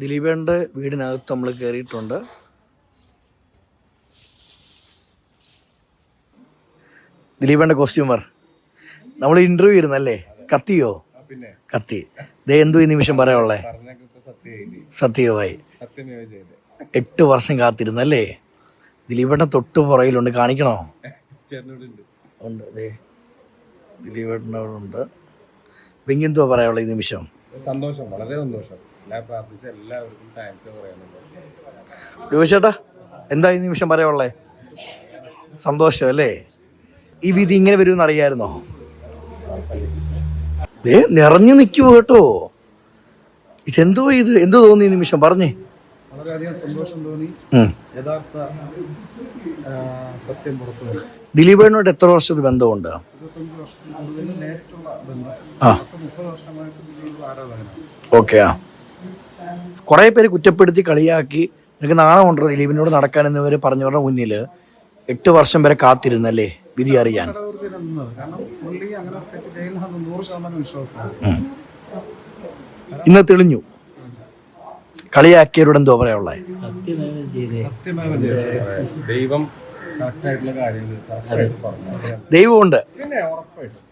ദിലീപേൻ്റെ വീടിനകത്ത് നമ്മൾ കയറിയിട്ടുണ്ട്. ദിലീപേൻ്റെ കോസ്റ്റ്യൂമർ നമ്മൾ ഇൻ്റർവ്യൂ ഇരുന്നല്ലേ? കത്തിയോ? കത്തി. ദേ എന്തോ ഈ നിമിഷം പറയാനുള്ളേ? സത്യമായി 8 വർഷം കാത്തിരുന്നല്ലേ? ദിലീപേട്ടൻ തൊട്ട് പുറയിലുണ്ട്, കാണിക്കണോ? ഉണ്ട്, അതെ ദിലീപേട്ടൻ അവിടെ ഉണ്ട്. എന്തോ പറയാനുള്ള ഈ നിമിഷം? സന്തോഷം, വളരെ സന്തോഷം. എല്ലാവർക്കും താങ്ക്സ് പറയാനുണ്ട്. രൂപേഷേട്ടാ, എന്താ ഈ നിമിഷം പറയാനുള്ളേ? സന്തോഷം അല്ലേ? ഈ വിധി ഇങ്ങനെ വരുമെന്ന് അറിയായിരുന്നോ? നിറഞ്ഞു നിൽക്കുവോ കേട്ടോ. ഇതെന്തോ ഇത് എന്തോ തോന്നി ഈ നിമിഷം? പറഞ്ഞേ. വളരെയധികം സന്തോഷം തോന്നി. യഥാർത്ഥ സത്യം പുറത്തു വന്നു. ദിലീപേട്ടനോട് എത്ര വർഷത്തെ ബന്ധമുണ്ട്? 25 വർഷം നേരിട്ടുള്ള ബന്ധം. 30 വർഷമായിട്ട് ദിലീപ് ആരാധകനാണ്. ഓക്കെ. കുറേ പേര് കുറ്റപ്പെടുത്തി കളിയാക്കി. എനിക്ക് നാണമുണ്ടോ ദിലീപിനോട് നടക്കാനെന്നവർ പറഞ്ഞവരുടെ മുന്നിൽ 8 വർഷം വരെ കാത്തിരുന്നല്ലേ വിധി അറിയാൻ? കാരണം പുള്ളി അങ്ങനെ തെറ്റ് ചെയ്യുന്ന 100% വിശ്വാസമാണ്. ഇന്ന് തെളിഞ്ഞു. കളിയാക്കിയവരോട് എന്തോ പറയാനുള്ളേ? ദൈവം കറക്റ്റായിട്ടുള്ള കാര്യങ്ങൾ ദൈവമുണ്ട്. പിന്നെ ഉറപ്പായിട്ടും